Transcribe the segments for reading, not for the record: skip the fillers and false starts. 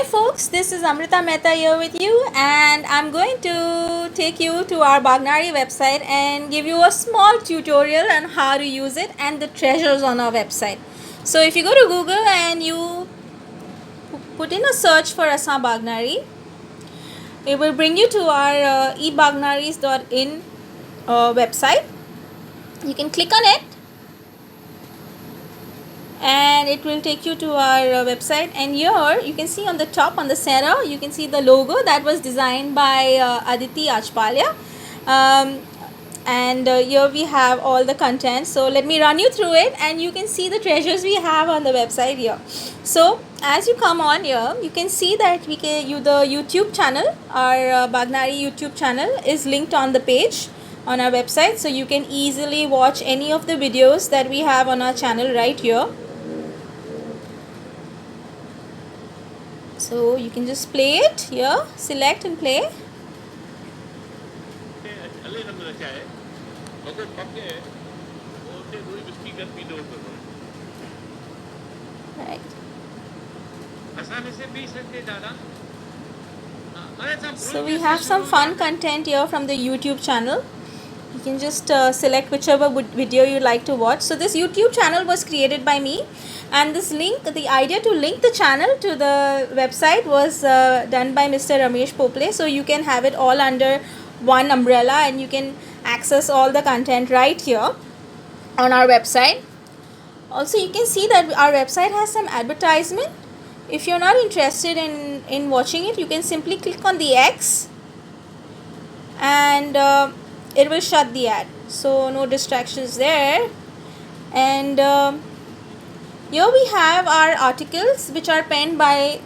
folks, this is Amrita Mehta here with you, and I'm going to take you to our Bagnari website and give you a small tutorial on how to use it and the treasures on our website. So if you go to Google and you put in a search for Assam Bagnari, it will bring you to our ebagnaris.in website. You can click on it and it will take you to our website, and here you can see on the top, on the center, you can see the logo that was designed by Aditi Ajpalia, and here we have all the content. So let me run you through it and you can see the treasures we have on the website here. So as you come on here, you can see that the YouTube channel, our Bagnari YouTube channel is linked on the page on our website, so you can easily watch any of the videos that we have on our channel right here. So you can just play it here, select and play. Right. So we have some fun content here from the YouTube channel. You can just select whichever video you like to watch. So this YouTube channel was created by me, and this link, the idea to link the channel to the website was done by Mr. Ramesh Pople. So you can have it all under one umbrella and you can access all the content right here on our website. Also, you can see that our website has some advertisement. If you're not interested in watching it, you can simply click on the X and it will shut the ad, so no distractions there. And here we have our articles which are penned by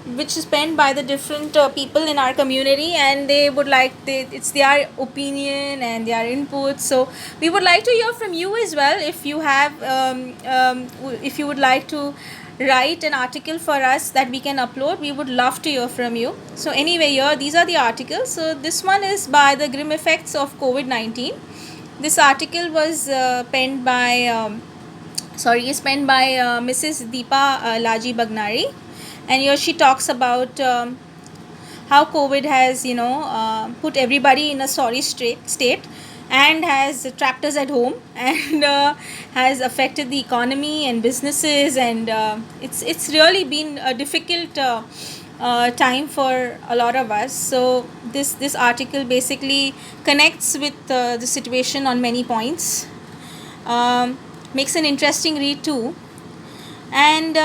the different people in our community, and they would like it's their opinion and their input. So we would like to hear from you as well. If you have if you would like to write an article for us that we can upload, we would love to hear from you. So anyway, here these are the articles. So this one is by the grim effects of COVID-19. This article was penned by Mrs. Deepa Laji Bagnari, and here she talks about how COVID has put everybody in a sorry state and has trapped us at home and has affected the economy and businesses, and it's really been a difficult time for a lot of us. So this article basically connects with the situation on many points, makes an interesting read too. And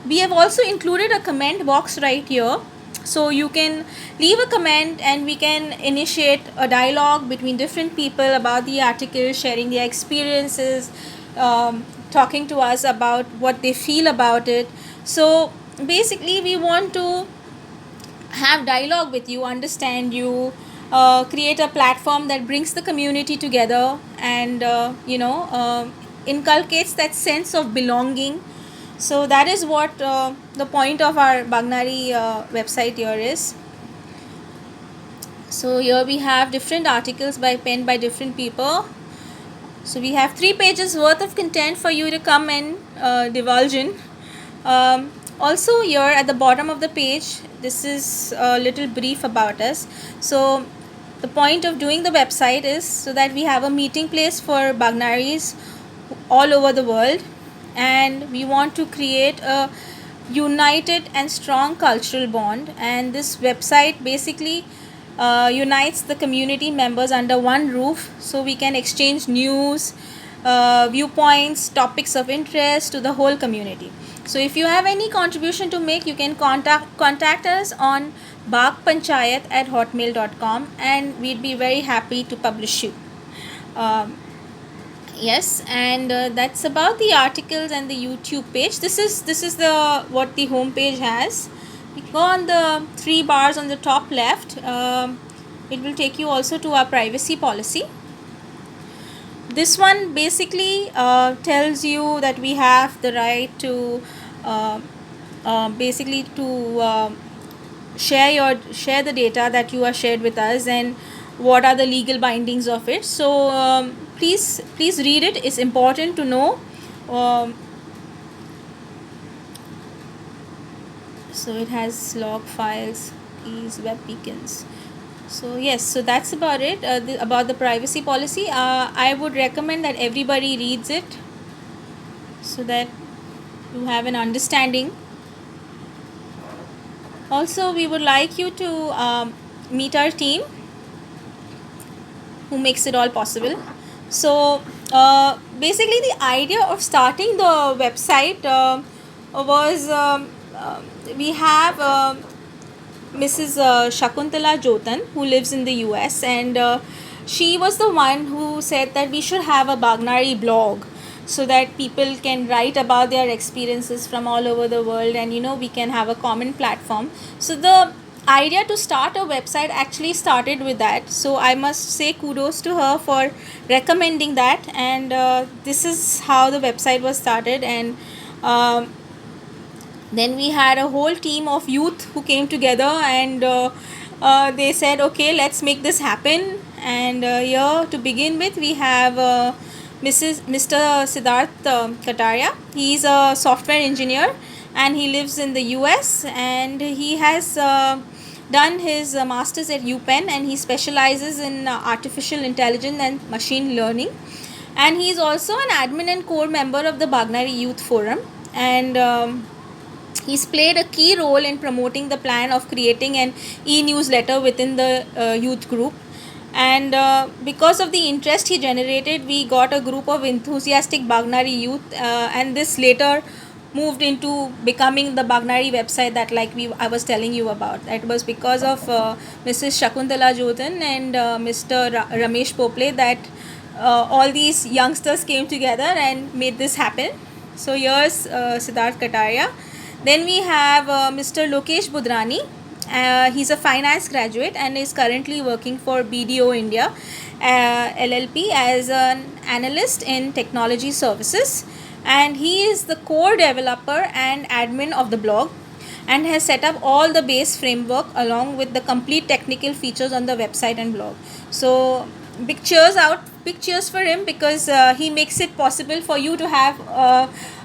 we have also included a comment box right here, so you can leave a comment and we can initiate a dialogue between different people about the article, sharing their experiences, talking to us about what they feel about it. So basically we want to have dialogue with you, understand you, create a platform that brings the community together and inculcates that sense of belonging. So that is what the point of our Bagnari website here is. So here we have different articles penned by different people. So we have 3 pages worth of content for you to come and divulge in. Also here at the bottom of the page, this is a little brief about us. So the point of doing the website is so that we have a meeting place for Bagnaris all over the world, and we want to create a united and strong cultural bond, and this website basically unites the community members under one roof, so we can exchange news, viewpoints, topics of interest to the whole community. So if you have any contribution to make, you can contact us on bagpanchayat@hotmail.com, and we'd be very happy to publish you. Yes, and that's about the articles and the YouTube page. This is the what the home page has. We go on the 3 bars on the top left. It will take you also to our privacy policy. This one basically tells you that we have the right to basically to share the data that you are shared with us, and what are the legal bindings of it. So please read it. It's important to know So it has log files, keys, web beacons. So yes, so that's about it, about the privacy policy. I would recommend that everybody reads it so that you have an understanding. Also, we would like you to meet our team who makes it all possible. So basically, the idea of starting the website was we have Mrs. Shakuntala Jotan, who lives in the US, and she was the one who said that we should have a Bagnari blog so that people can write about their experiences from all over the world, and we can have a common platform. So the idea to start a website actually started with that. So I must say kudos to her for recommending that, and this is how the website was started. And then we had a whole team of youth who came together, and they said, okay, let's make this happen. And here to begin with, we have Mr. Siddharth Kataria. He's a software engineer and he lives in the US, and he has done his masters at UPenn, and he specializes in artificial intelligence and machine learning. And he's also an admin and core member of the Bagnari Youth Forum, and he's played a key role in promoting the plan of creating an e-newsletter within the youth group. And because of the interest he generated, we got a group of enthusiastic Bagnari youth, and this later moved into becoming the Bagnari website that I was telling you about. That was because of Mrs. Shakuntala Jotan and Mr. Ramesh Pople that all these youngsters came together and made this happen. So here's Siddharth Kataria. Then we have Mr. Lokesh Budrani. He's a finance graduate and is currently working for BDO India LLP as an analyst in technology services. And he is the core developer and admin of the blog, and has set up all the base framework along with the complete technical features on the website and blog. So big cheers for him, because he makes it possible for you to have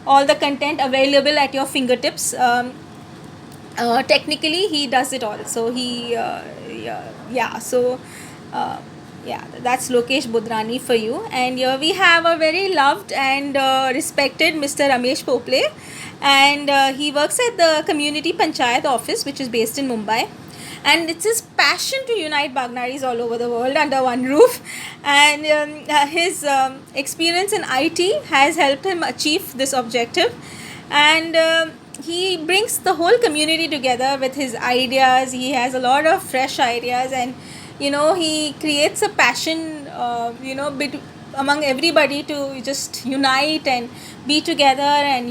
all the content available at your fingertips. Technically he does it all, so that's Lokesh Budrani for you. And here we have a very loved and respected Mr. Ramesh Pople, and he works at the community panchayat office, which is based in Mumbai. And it's his passion to unite Bagnaris all over the world under one roof. And his experience in IT has helped him achieve this objective. And he brings the whole community together with his ideas. He has a lot of fresh ideas, and he creates a passion among everybody to just unite and be together. And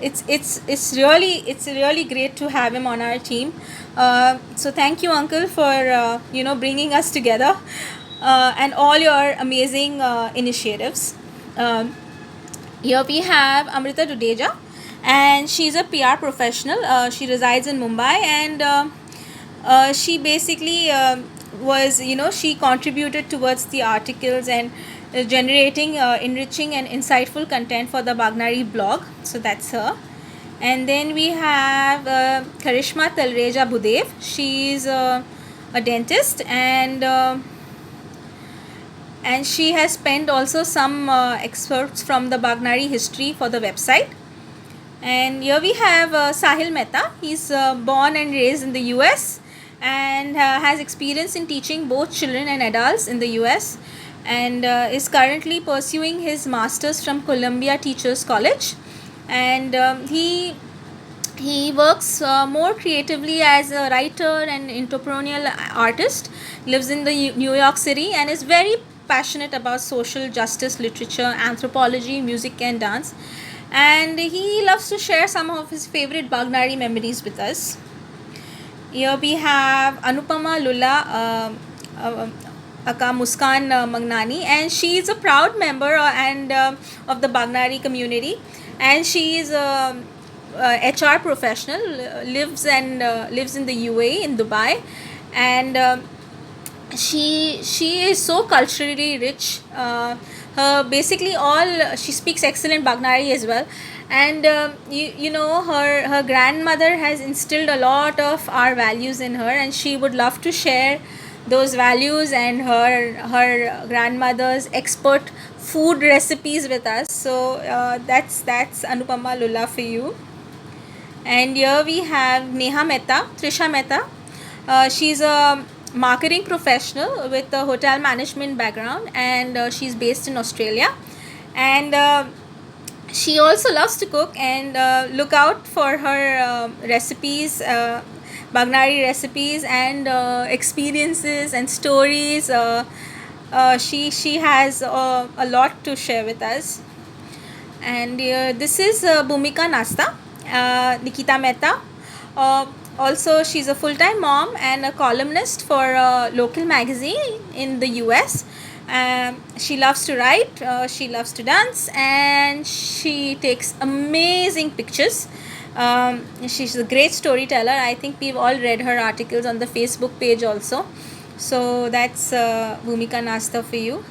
it's really great to have him on our team. So thank you, uncle, for bringing us together, and all your amazing initiatives. Here we have Amrita Dudeja, and she's a PR professional. She resides in Mumbai, and she basically was she contributed towards the articles and generating enriching and insightful content for the Bagnari blog. So that's her. And then we have Karishma Talreja Budev. She's a dentist, and she has spent also some excerpts from the Bagnari history for the website. And here we have Sahil Mehta. He's born and raised in the US, and has experience in teaching both children and adults in the US, and is currently pursuing his masters from Columbia Teachers College. And he works more creatively as a writer and entrepreneurial artist, lives in the New York City, and is very passionate about social justice, literature, anthropology, music and dance. And he loves to share some of his favorite Bagnari memories with us. Here we have Anupama Lulla Aka Muskan Magnani, and she is a proud member of the Bagnari community, and she is a HR professional, lives in the UAE in Dubai, and she is so culturally rich. Her basically all she speaks excellent Bagnari as well, And you know, her grandmother has instilled a lot of our values in her, and she would love to share those values and her grandmother's expert food recipes with us. So that's Anupama Lulla for you. And here we have Neha Mehta, Trisha Mehta. She's a marketing professional with a hotel management background, and she's based in Australia. And she also loves to cook, and look out for her recipes, Bagnari recipes, and experiences and stories. She has a lot to share with us. And this is Bhumika Nasta, Nikita Mehta. Also, she's a full-time mom and a columnist for a local magazine in the US. She loves to write, she loves to dance, and she takes amazing pictures. She's a great storyteller. I think we've all read her articles on the Facebook page also. So that's Bhumika Nasta for you.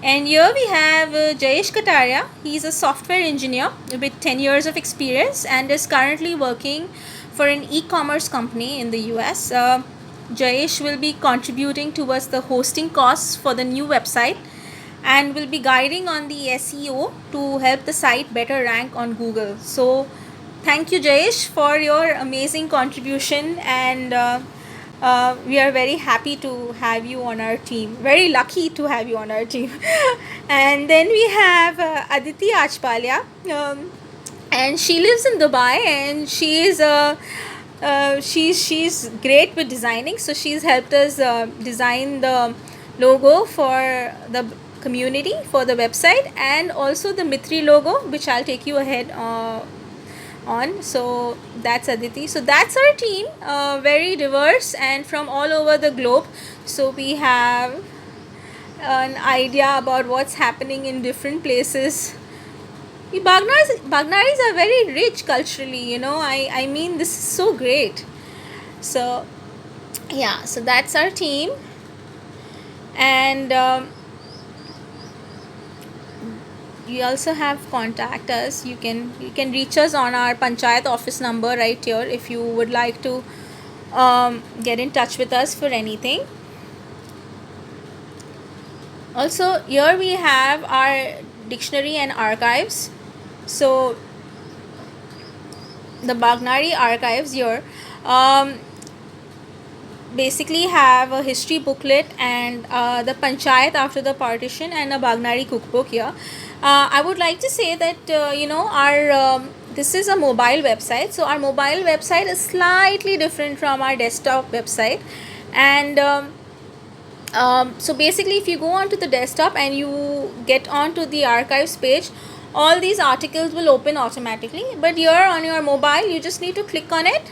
And here we have Jayesh Kataria. He's a software engineer with 10 years of experience and is currently working for an e-commerce company in the US. Jayesh will be contributing towards the hosting costs for the new website and will be guiding on the SEO to help the site better rank on Google. So thank you, Jayesh, for your amazing contribution, and we are very happy to have you on our team. Very lucky to have you on our team. And then we have Aditi Achpalia, and she lives in Dubai, and she's great with designing. So she's helped us design the logo for the community for the website, and also the Mitri logo, which I'll take you ahead on. So that's Aditi. So that's our team, very diverse and from all over the globe. So we have an idea about what's happening in different places. Bagnaris are very rich culturally, you know. I mean, this is so great. So yeah, so that's our team. And you also have contact us. You can reach us on our panchayat office number right here if you would like to get in touch with us for anything. Also, here we have our dictionary and archives. So the Bagnari archives here basically have a history booklet and the panchayat after the partition and a Bagnari cookbook here. I would like to say that you know, our this is a mobile website, so our mobile website is slightly different from our desktop website. And so basically, if you go onto the desktop and you get onto the archives page, all these articles will open automatically. But here on your mobile, you just need to click on it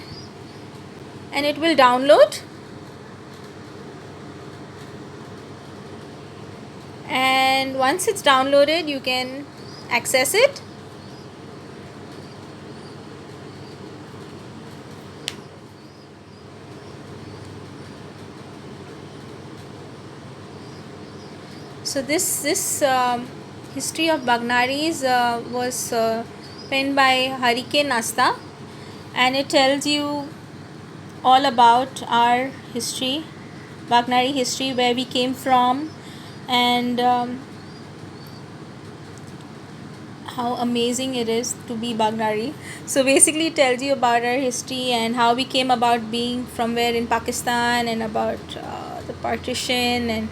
and it will download. And once it's downloaded, you can access it. So this history of Bagnaris was penned by Harike Nasta, and it tells you all about our history, Bagnari history, where we came from, and how amazing it is to be Bagnari. So basically it tells you about our history and how we came about being from where in Pakistan, and about the partition. And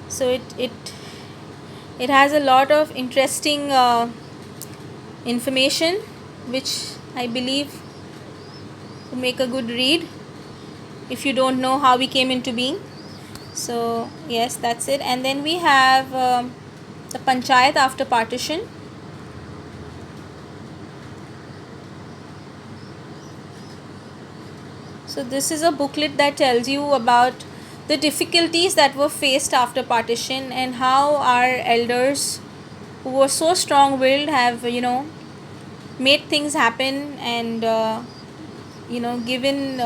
so it has a lot of interesting information, which I believe will make a good read if you don't know how we came into being. So yes, that's it. And then we have the panchayat after partition. So this is a booklet that tells you about the difficulties that were faced after partition, and how our elders, who were so strong-willed, have, you know, made things happen. And you know, given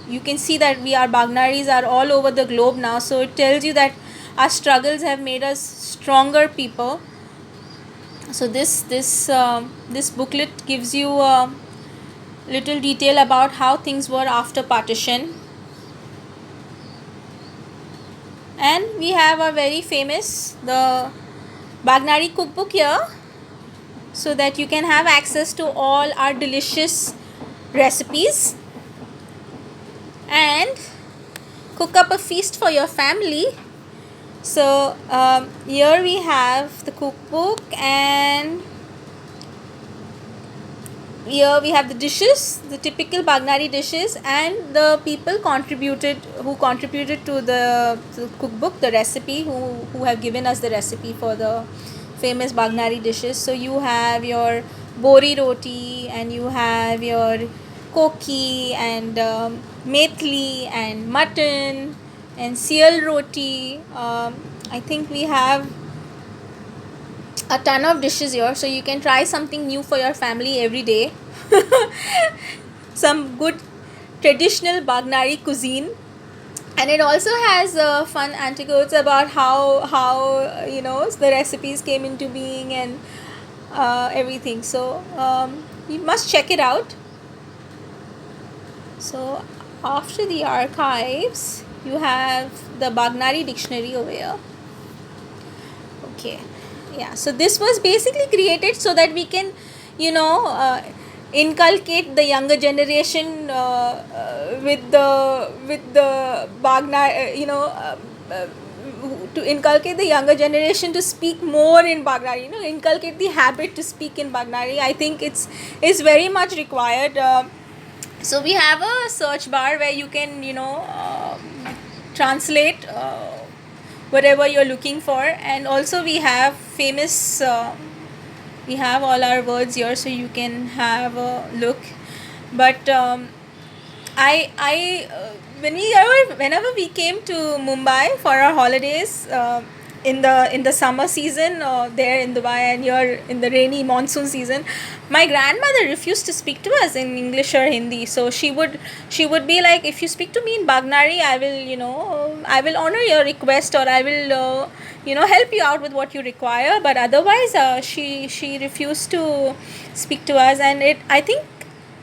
you can see that we, our Bagnaris are all over the globe now. So it tells you that our struggles have made us stronger people. So this booklet gives you a little detail about how things were after partition. And we have a very famous the Bagnari cookbook here, so that you can have access to all our delicious recipes and cook up a feast for your family. So here we have the cookbook, and here we have the dishes, the typical Bagnari dishes, and the people who contributed to the cookbook, the recipe, who have given us the recipe for the famous Bagnari dishes. So you have your bori roti, and you have your koki, and methli, and mutton, and seal roti. I think we have a ton of dishes here, so you can try something new for your family every day. Some good traditional Bagnari cuisine, and it also has fun anecdotes about how the recipes came into being, and everything. So you must check it out. So after the archives, you have the Bagnari dictionary over here. Okay, yeah, so this was basically created so that we can inculcate the younger generation with the Bagnar, to inculcate the younger generation to speak more in Bagnari, inculcate the habit to speak in Bagnari. I think it's very much required. So we have a search bar where you can translate whatever you're looking for, and also we have we have all our words here, so you can have a look. But I whenever we came to Mumbai for our holidays, in the summer season, there in Dubai, and here in the rainy monsoon season, my grandmother refused to speak to us in English or Hindi. So she would be like, if you speak to me in Bagnari, I will honor your request, or I will help you out with what you require. But otherwise, she refused to speak to us. And I think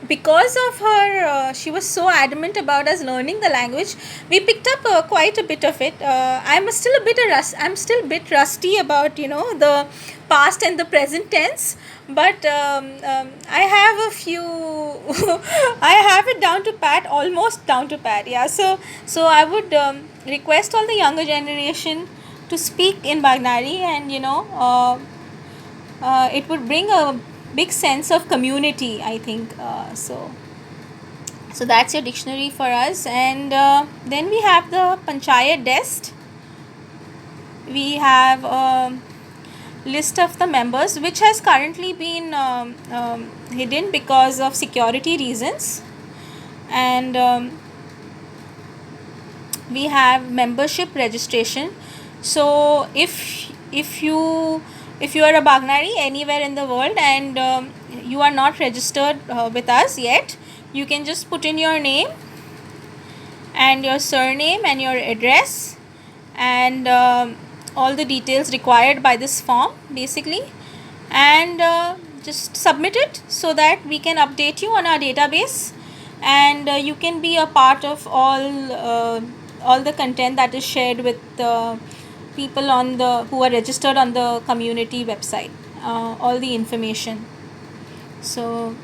because of her, she was so adamant about us learning the language, we picked up quite a bit of it. I'm still a bit rusty about the past and the present tense, but I have a few I have it down to pat, almost down to pat. Yeah, so I would request all the younger generation to speak in Bagnari, and it would bring a big sense of community, I think. So that's your dictionary for us. And then we have the Panchayat desk. We have a list of the members, which has currently been hidden because of security reasons. And we have membership registration. So if you are a Bagnari anywhere in the world, and you are not registered with us yet, you can just put in your name and your surname and your address, and all the details required by this form basically, and just submit it so that we can update you on our database, and you can be a part of all the content that is shared with people who are registered on the community website, all the information. So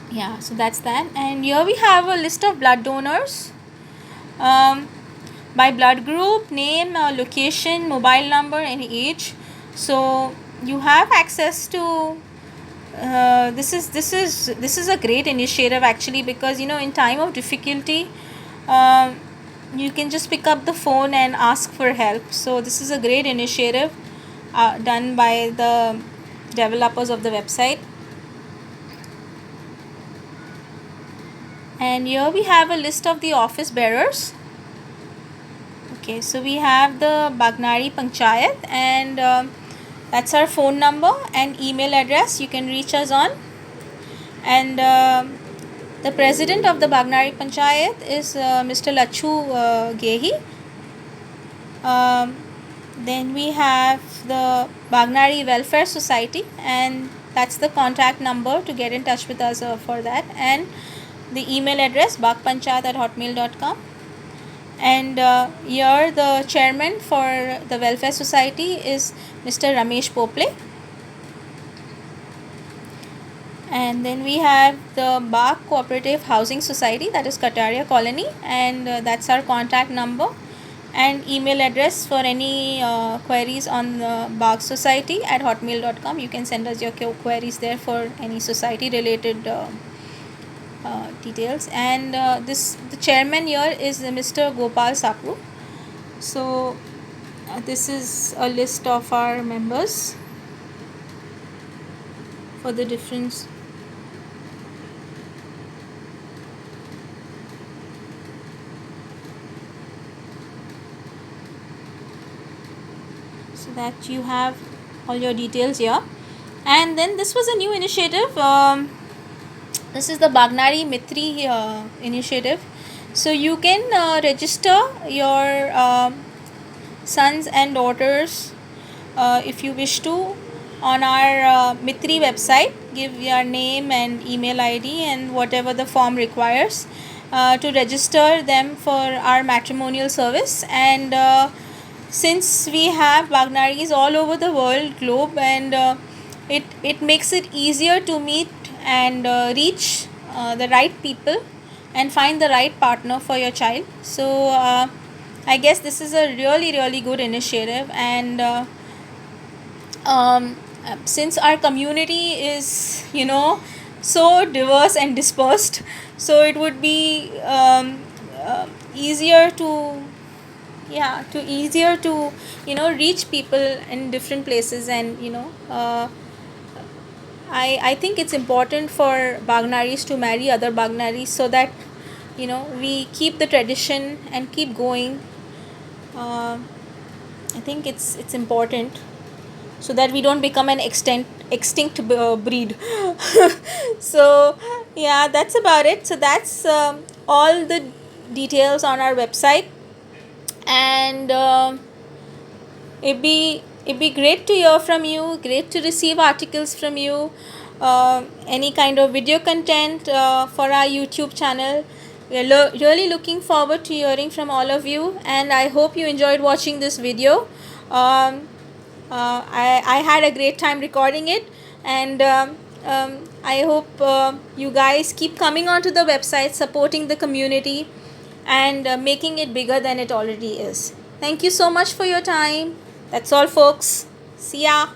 yeah, so that's that. And here we have a list of blood donors, by blood group, name, location, mobile number, and age. So you have access to this is a great initiative actually, because in time of difficulty, you can just pick up the phone and ask for help. So this is a great initiative done by the developers of the website. And here we have a list of the office bearers. Okay, so we have the Bagnari Panchayat, and that's our phone number and email address you can reach us on. And the president of the Bagnari Panchayat is Mr. Lachu Gehi. Then we have the Bagnari Welfare Society, and that's the contact number to get in touch with us for that, and the email address bagpanchat@hotmail.com. And here the chairman for the Welfare Society is Mr. Ramesh Pople. And then we have the Bag Cooperative Housing Society, that is Kataria Colony, and that's our contact number and email address for any queries on the Bag Society at hotmail.com. You can send us your queries there for any society related details. And the chairman here is Mr. Gopal Sapu. So this is a list of our members for the different. So that you have all your details here. And then this was a new initiative. This is the Bagnari Mitri initiative. So you can register your sons and daughters if you wish to on our Mitri website. Give your name and email ID and whatever the form requires to register them for our matrimonial service. And since we have Bagnaris all over the world globe, and it makes it easier to meet and reach the right people and find the right partner for your child. So I guess this is a really good initiative. And since our community is so diverse and dispersed, so it would be easier to reach people in different places. And I think it's important for Bagnaris to marry other Bagnaris, so that we keep the tradition and keep going. I think it's important, so that we don't become an extinct breed. So yeah, that's about it. So that's all the details on our website. And it'd be great to hear from you, great to receive articles from you, any kind of video content for our YouTube channel. We're really looking forward to hearing from all of you, and I hope you enjoyed watching this video. I had a great time recording it, and I hope you guys keep coming onto the website, supporting the community, and making it bigger than it already is. Thank you so much for your time. That's all, folks. See ya.